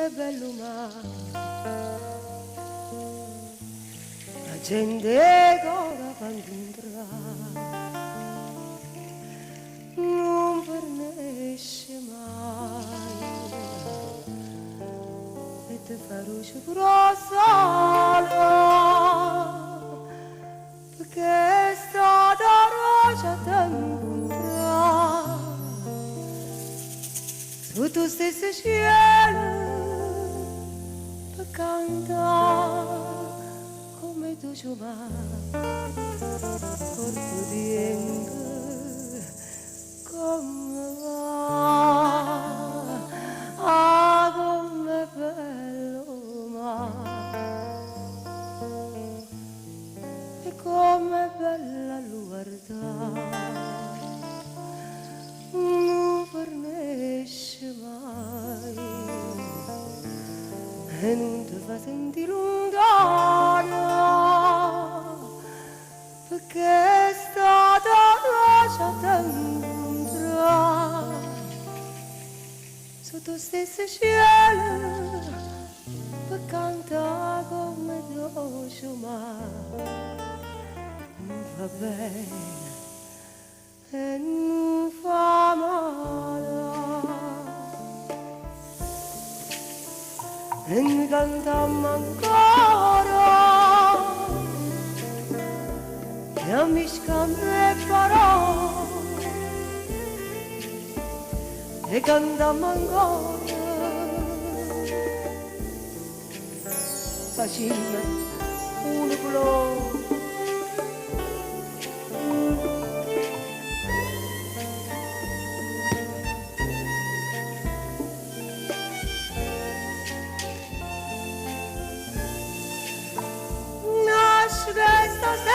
com'è bello ma la gente cosa quando entra non pernesce mai e te farò grossa perché sta da rosa t'incontrare sotto stesso cielo per cantare come tu giovani corpo di come va ah come bello ma e come bella guardare non pernesce mai e non ti fa sentire lontano perché è stata lasciata incontrare sotto stesso cielo per cantare come dolce ma non va bene e non fa male e noi cantiamo ancora e ammischiamo le parole e cantiamo ancora facciamo un blog questa